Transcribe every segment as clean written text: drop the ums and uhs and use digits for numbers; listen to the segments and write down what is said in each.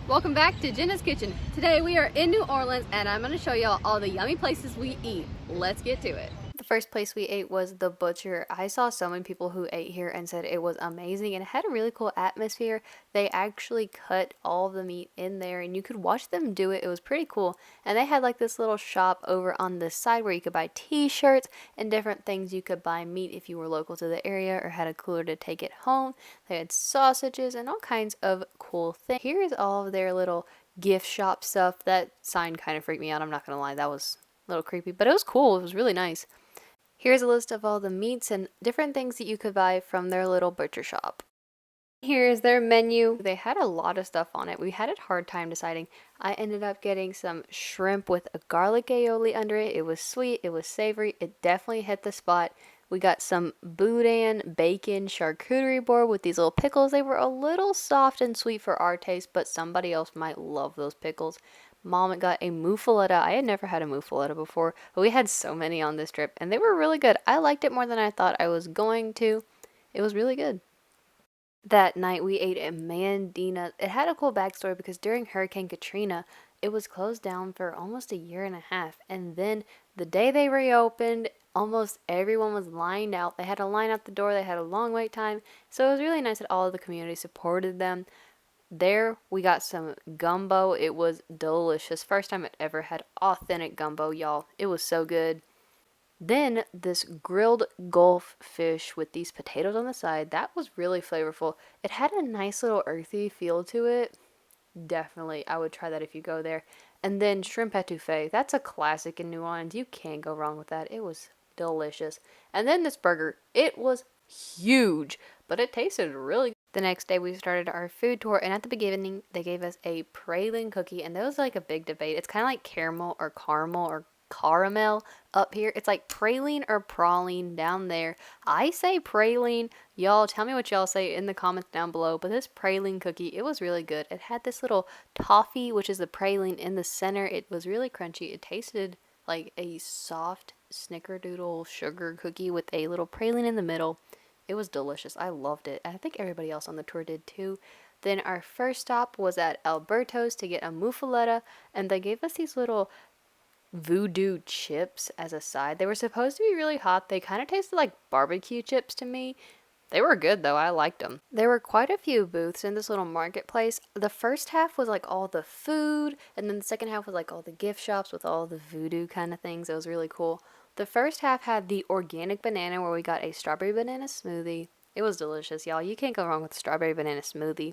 Welcome back to Jenna's Kitchen. Today we are in New Orleans and I'm going to show y'all all the yummy places we eat. Let's get to it. The first place we ate was The Butcher. I saw so many people who ate here and said it was amazing and it had a really cool atmosphere. They actually cut all the meat in there and you could watch them do it. It was pretty cool. And they had like this little shop over on this side where you could buy t-shirts and different things. You could buy meat if you were local to the area or had a cooler to take it home. They had sausages and all kinds of cool things. Here is all of their little gift shop stuff. That sign kind of freaked me out. I'm not going to lie. That was a little creepy, but it was cool. It was really nice. Here's a list of all the meats and different things that you could buy from their little butcher shop. Here's their menu. They had a lot of stuff on it. We had a hard time deciding. I ended up getting some shrimp with a garlic aioli under it. It was sweet, it was savory, it definitely hit the spot. We got some boudin bacon charcuterie board with these little pickles. They were a little soft and sweet for our taste, but somebody else might love those pickles. Mom got a muffaletta. I had never had a muffaletta before, but we had so many on this trip, and they were really good. I liked it more than I thought I was going to. It was really good. That night we ate at Mandina. It had a cool backstory because during Hurricane Katrina, it was closed down for almost a year and a half. And then the day they reopened, almost everyone was lined out. They had a line out the door. They had a long wait time. So it was really nice that all of the community supported them. There we got some gumbo. It was delicious. First time I'd ever had authentic gumbo, y'all. It was so good. Then this grilled Gulf fish with these potatoes on the side, that was really flavorful. It had a nice little earthy feel to it. Definitely, I would try that if you go there. And then shrimp etouffee, that's a classic in New Orleans. You can't go wrong with that. It was delicious. And then this burger, it was huge, but it tasted really good. The next day we started our food tour, and at the beginning they gave us a praline cookie, and that was like a big debate. It's kind of like caramel or caramel up here. It's like praline or praline down there. I say praline. Y'all tell me what y'all say in the comments down below. But this praline cookie, it was really good. It had this little toffee, which is the praline, in the center. It was really crunchy. It tasted like a soft snickerdoodle sugar cookie with a little praline in the middle. It was delicious. I loved it. I think everybody else on the tour did too. Then our first stop was at Albertos to get a muffaletta, and they gave us these little voodoo chips as a side. They were supposed to be really hot. They kind of tasted like barbecue chips to me. They were good though. I liked them. There were quite a few booths in this little marketplace. The first half was like all the food, and then the second half was like all the gift shops with all the voodoo kind of things. It was really cool. The first half had the organic banana where we got a strawberry banana smoothie. It was delicious, y'all. You can't go wrong with a strawberry banana smoothie.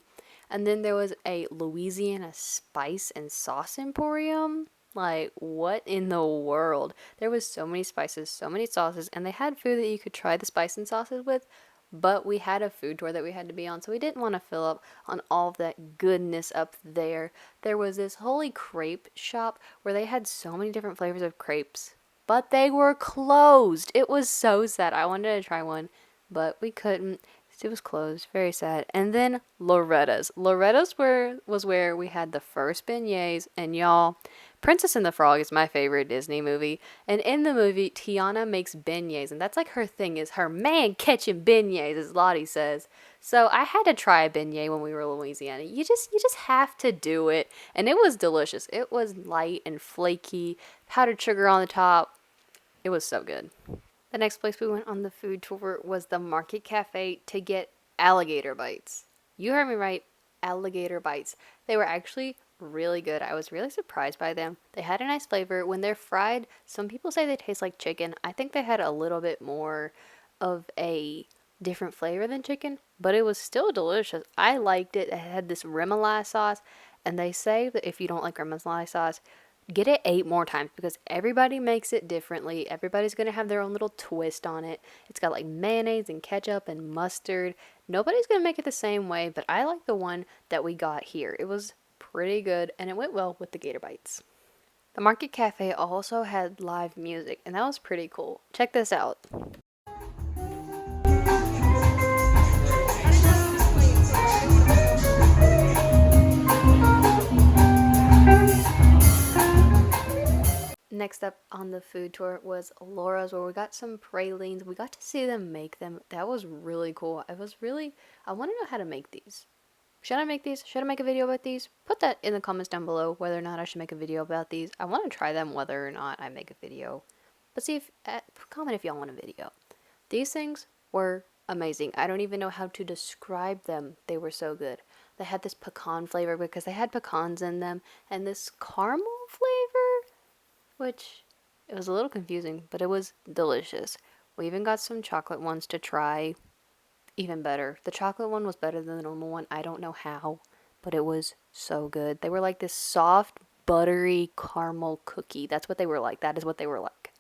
And then there was a Louisiana spice and sauce emporium. Like, what in the world? There was so many spices, so many sauces, and they had food that you could try the spice and sauces with, but we had a food tour that we had to be on, so we didn't want to fill up on all of that goodness up there. There was this holy crepe shop where they had so many different flavors of crepes, but they were closed. It was so sad. I wanted to try one, but we couldn't. It was closed. Very sad. And then Loretta's. Loretta's was where we had the first beignets, and y'all, Princess and the Frog is my favorite Disney movie. And in the movie, Tiana makes beignets, and that's like her thing, is her man catching beignets, as Lottie says. So I had to try a beignet when we were in Louisiana. You just have to do it. And it was delicious. It was light and flaky, powdered sugar on the top. It was so good. The next place we went on the food tour was the Market Cafe to get alligator bites. You heard me right, alligator bites. They were actually really good. I was really surprised by them. They had a nice flavor. When they're fried, some people say they taste like chicken. I think they had a little bit more of a different flavor than chicken, but it was still delicious. I liked it. It had this remoulade sauce, and they say that if you don't like remoulade sauce, get it 8 more times because everybody makes it differently. Everybody's going to have their own little twist on it. It's got like mayonnaise and ketchup and mustard. Nobody's going to make it the same way, but I like the one that we got here. It was pretty good, and it went well with the gator bites. The Market Cafe also had live music, and that was pretty cool. Check this out. Next up on the food tour was Laura's, where we got some pralines. We got to see them make them. That was really cool. I want to know how to make these. Should I make these? Should I make a video about these? Put that in the comments down below whether or not I should make a video about these. I want to try them whether or not I make a video. But see if comment if y'all want a video. These things were amazing. I don't even know how to describe them. They were so good. They had this pecan flavor because they had pecans in them, and this caramel flavor, which it was a little confusing, but it was delicious. We even got some chocolate ones to try. Even better. The chocolate one was better than the normal one. I don't know how, but it was so good. They were like this soft, buttery caramel cookie. That's what they were like. That is what they were like.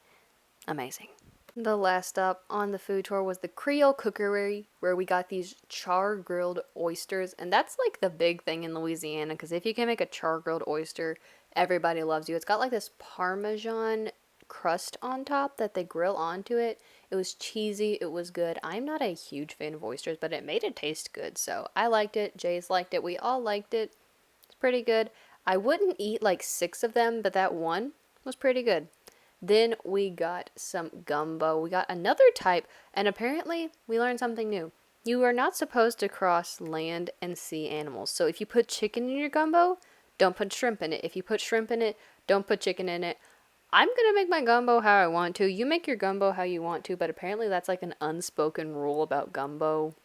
Amazing. The last stop on the food tour was the Creole Cookery, where we got these char-grilled oysters. And that's like the big thing in Louisiana, because if you can make a char-grilled oyster, everybody loves you. It's got like this Parmesan crust on top that they grill onto it. It was cheesy. It was good. I'm not a huge fan of oysters, but it made it taste good. So I liked it. Jay's liked it. We all liked it. It's pretty good. I wouldn't eat like 6 of them, but that one was pretty good. Then we got some gumbo. We got another type, and apparently we learned something new. You are not supposed to cross land and sea animals. So if you put chicken in your gumbo, don't put shrimp in it. If you put shrimp in it, don't put chicken in it. I'm going to make my gumbo how I want to. You make your gumbo how you want to, but apparently that's like an unspoken rule about gumbo.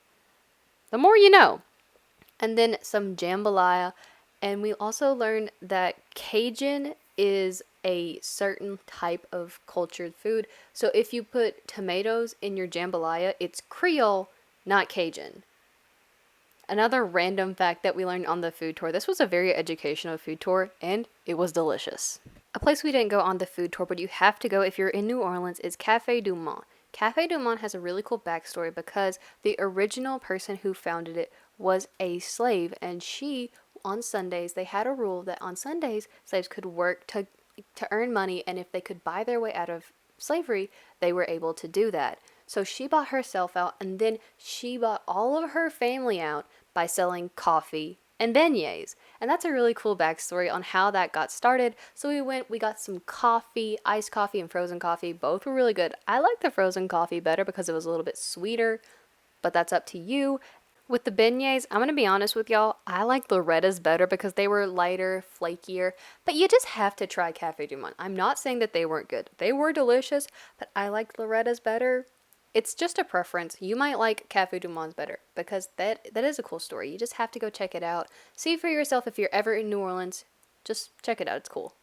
The more you know. And then some jambalaya. And we also learned that Cajun is a certain type of cultured food. So if you put tomatoes in your jambalaya, it's Creole, not Cajun. Another random fact that we learned on the food tour. This was a very educational food tour, and it was delicious. A place we didn't go on the food tour, but you have to go if you're in New Orleans, is Café du Mont. Café du Mont has a really cool backstory because the original person who founded it was a slave, and on Sundays, they had a rule that on Sundays, slaves could work to earn money, and if they could buy their way out of slavery, they were able to do that. So she bought herself out, and then she bought all of her family out by selling coffee and beignets. And that's a really cool backstory on how that got started. So we got some coffee, iced coffee and frozen coffee. Both were really good. I like the frozen coffee better because it was a little bit sweeter, but that's up to you. With the beignets, I'm going to be honest with y'all, I like Loretta's better because they were lighter, flakier, but you just have to try Café du Monde. I'm not saying that they weren't good. They were delicious, but I like Loretta's better. It's just a preference. You might like Café du Monde better because that is a cool story. You just have to go check it out. See for yourself if you're ever in New Orleans. Just check it out. It's cool.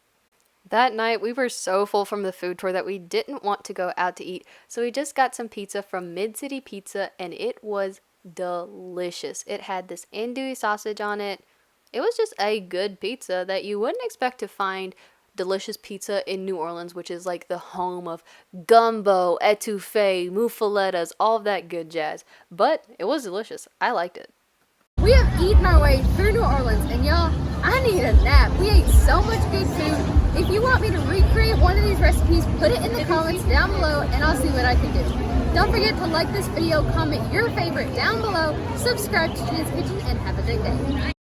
That night, we were so full from the food tour that we didn't want to go out to eat, so we just got some pizza from Mid-City Pizza, and it was delicious. It had this andouille sausage on it. It was just a good pizza that you wouldn't expect to find delicious pizza in New Orleans, which is like the home of gumbo, etouffee, muffulettas, all of that good jazz. But it was delicious. I liked it. We have eaten our way through New Orleans, and y'all, I need a nap. We ate so much good food. If you want me to recreate one of these recipes, put it in the comments down below, and I'll see what I can do. Don't forget to like this video, comment your favorite down below, subscribe to Gina's Kitchen, and have a great day.